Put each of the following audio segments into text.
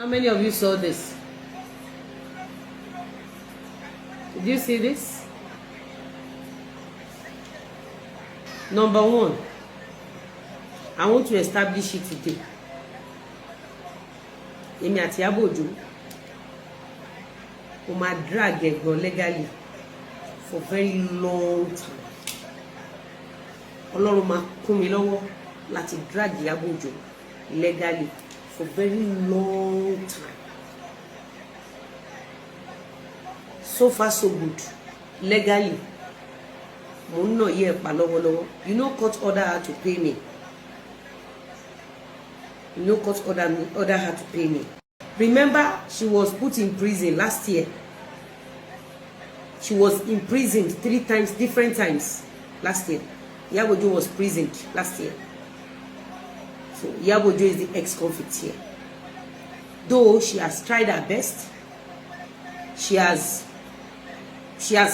How many of you saw this? Did you see this? Number one, I want to establish it today. Èmi àti IYABO OJO, o ma drag ẹ̀gbọ́n legally for very long time. Ọlọ́run máa kún mi lọ́wọ́ láti drag IYABO OJO legally for very long time. So far so good. Legally, mo ń nà yẹ ẹ̀pà lọ́wọ́lọ́wọ́. You know court order her to pay me. You know court order her to pay me. Remember, she was put in prison last year. She was imprisoned 3 times, different times last year. IYABO OJO was imprisoned last year. So IYABO OJO is the ex-convict here. Though she has tried her best, she has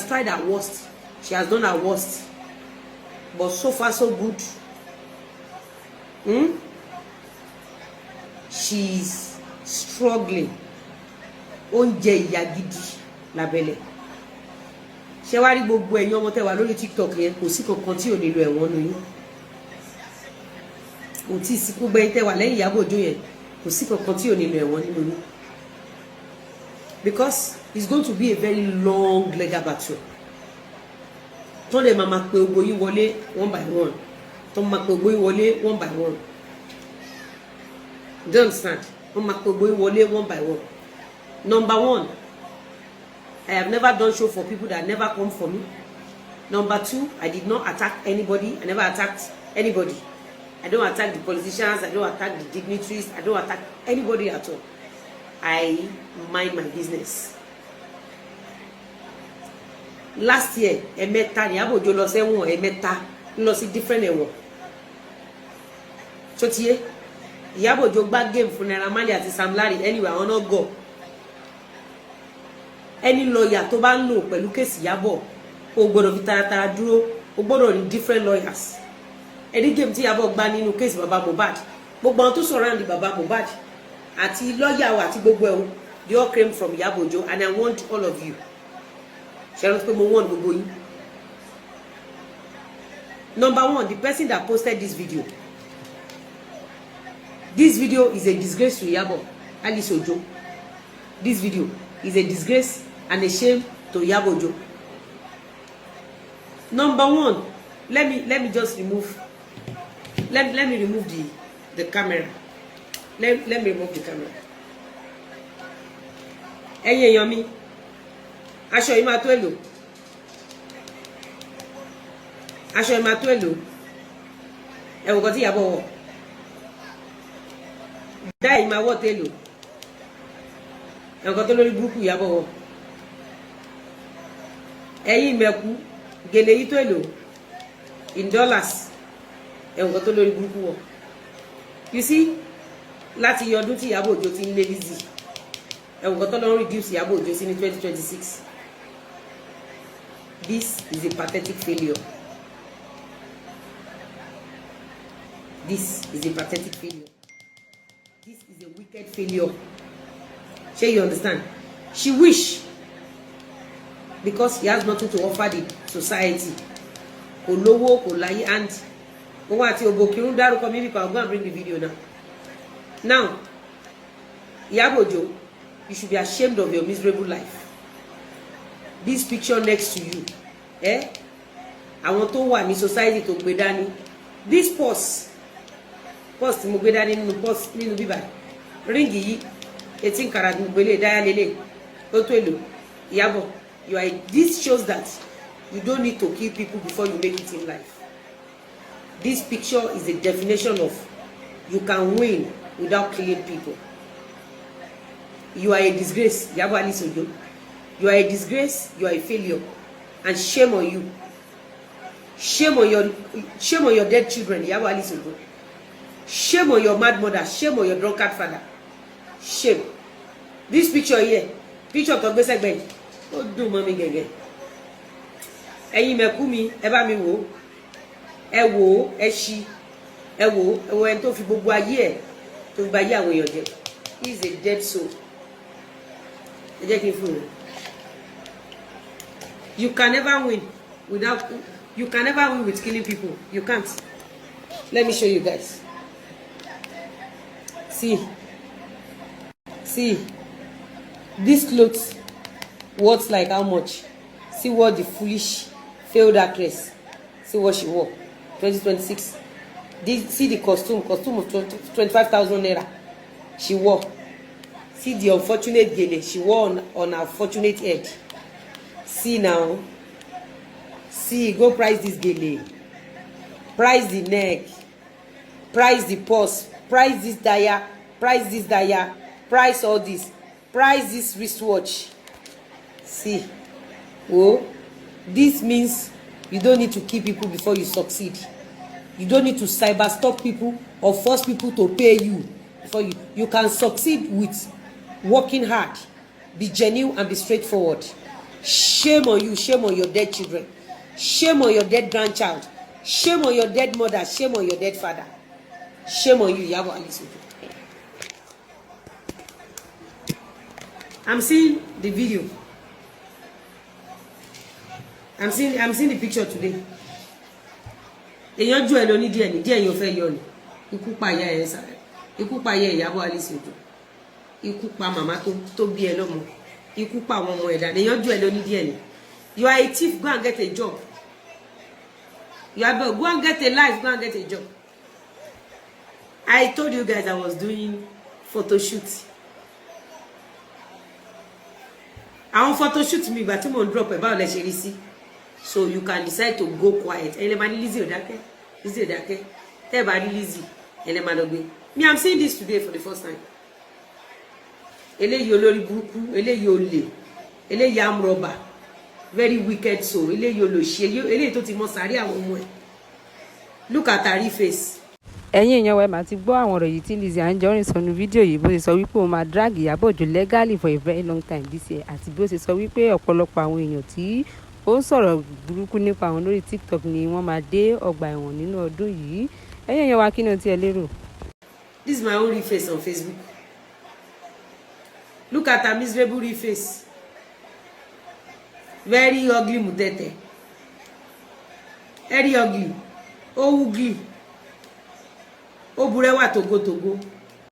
tried her worst. She has done her worst. But so far so good. She's struggling. Oúnjẹ ìyà gidi lábẹ́lẹ̀. Ṣé wá rí gbogbo ẹ̀yin ọmọ tẹ́ wà lórí TikTok yẹn, kò sí kankan tí ò lè lọ ẹ̀wọ̀n nu yín. Kò tí sí gbogbo ẹ̀yin tẹ́ wà lẹ́yìn IYABO OJO yẹn, kò sí kankan tí ò lè lọ ẹ̀wọ̀n nínú yín. Because it's going to be a very long legal battle. Tó lè máa pe gbogbo yín wọlé one by one. Tó máa pe gbogbo yín wọlé one by one. Do you understand? Tó máa pe gbogbo yín wọlé one by one. Number one, I have never done show for people that never come for me. Number two, I did not attack anybody. I never attacked anybody. I don't attack the politicians. I don't attack the dignitaries. I don't attack anybody at all. I mind my business. Last year, ẹ̀mẹ́ta ni IYABO OJO lọ sẹ́wọ̀n, ẹ̀mẹ́ta lọ sí different ẹ̀wọ̀n. So tiye, IYABO OJO gbá game fún Naira Marley àti Sam Larry anyway, àwọn náà go. Any lawyer tó bá ń lò pẹ̀lú case IYABO, ó gbọ́dọ̀ fi taratara dúró, ó gbọ́dọ̀ ní different lawyers. Any game tí IYABO gbá nínú case Baba Mohbad, gbogbo àwọn tó surround Baba Mohbad àti lawyer wa àti gbogbo ẹ̀, they all came from IYABO OJO, and I want all of you. Number one, the person that posted this video. This video is a disgrace to IYABO OJO. This video is a disgrace and a shame to IYABO OJO. Number one, let me just remove. Let me remove the camera. Let me remove the camera. Ẹ̀yin èèyàn mi, aṣọ yìí máa tó èlò. Aṣọ yìí máa tó èlò. Ẹ wò kan tí IYABO wọ̀. Dá yìí máa wọ̀ tó èlò. Ẹ wò kan tó lórí burúkú IYABO wọ̀. Ẹ̀yin mẹ̀kú, gèlè yìí tó èlò. In dollars. Ẹ wò kan tó lórí burúkú wọ̀. You see, láti ọdún tí IYABO OJO ti ń lé LIZZY. Ẹ wò kan tó lọ reduce IYABO OJO sí ní 2026. This is a pathetic failure. This is a pathetic failure. This is a wicked failure. Shall you understand? She wish, because he has nothing to offer the society. Kò lówó, kò láyé, and òun àti Òbòkìrún dárúkọ mi because I'll go and bring the video now. Now, IYABO OJO, you should be ashamed of your miserable life. This picture next to you, àwọn tó wà ní society tó gbé dání. This purse tí mo gbé dání nínú purse nínú bíbá. Ring yìí 18 karat mo gbélé dáyà lélẹ̀. Ó tó èlò. IYABO, this shows that you don't need to kill people before you make it in life. This picture is a definition of you can win without killing people. You are a disgrace, IYABO OJO. You are a disgrace, you are a failure, and shame on you. Shame on your dead children, IYABO OJO. Shame on your mad mother, shame on your drunkard father. Shame. This picture here, picture of Togbe Segbe. Oh, do mommy gege. Ẹ̀yin mẹ̀kú mi, ẹ bá mi wò. Ẹ wò, ẹ ṣí. Ẹ wò ẹni tó fi gbogbo ayé ẹ̀ tó fi ba ayé àwọn èèyàn jẹ́. He is a dead soul. You can never win with killing people. You can't. Let me show you guys. See, this clothes worth like how much? See what the foolish failed actress, see what she wore. 2026. See the costume of 25,000 naira she wore. See the unfortunate gele she wore on her fortunate head. See now. See, go price this gele. Price the neck. Price the purse. Price this daya. Price this daya. Price all this. Price this wristwatch. See. Oh, this means you don't need to kill people before you succeed. You don't need to cyber stalk people or force people to pay you before you can succeed with working hard, be genuine and be straightforward. Shame on you, shame on your dead children, shame on your dead grandchild, shame on your dead mother, shame on your dead father. Shame on you, IYABO and LIZZY. I'm seeing the video. I'm seeing the picture today. Èyàn ju ẹ lọ ní díẹ̀ ní díẹ̀ yóò fẹ́ yọ ni. Ikú pa ìyá ẹ̀ sáré. Ikú pa ìyá IYABO and LIZZY. Ikú pa màmá tó bí ẹ lọ́mọ. Ikú pa àwọn ọmọ ẹ̀dá. Èyàn ju ẹ lọ ní díẹ̀ ni. You are a thief, go and get a job. You are go and get a life, go and get a job. I told you guys I was doing photo shoot. Àwọn photo shoot mi ìgbà tí mo drop ẹ báwo lẹ ṣe rí sí. So you can decide to go quiet. Ẹlẹ́mà ní LIZZY òdákẹ́. LIZZY òdákẹ́. Tẹ́ bá rí LIZZY. Ẹlẹ́mà lọ gbé. Me, I'm saying this today for the first time. Eléyìí olórí burúkú. Eléyìí olè. Eléyìí armed robber. Very wicked soul. Eléyìí olòṣì. Eléyìí tó ti mọ sàárì àwọn ọmọ ẹ̀. Look at her face. Ẹ̀yin èèyàn wa máa ti gbọ́ àwọn ọ̀rọ̀ yìí tí Lizzy Anjorin sọ nínú fídíò yìí bó ṣe sọ wípé òun máa drag IYABO Ojo legally for a very long time this year àti bí ó ṣe sọ wípé ọ̀pọ̀lọpọ̀ àwọn èèyàn tí ó ń sọ̀rọ̀ burúkú nípa àwọn lórí TikTok ni wọ́n máa dé ọgbà ẹ̀wọ̀n nínú ọdún yìí. Ẹ̀yin èèyàn wa kí ni o tiẹ̀ lérò? This is my own real face on Facebook. Look at her miserable real face. Very ugly mutete. Very ugly. Oh ugly. Ó burẹ́wà togo.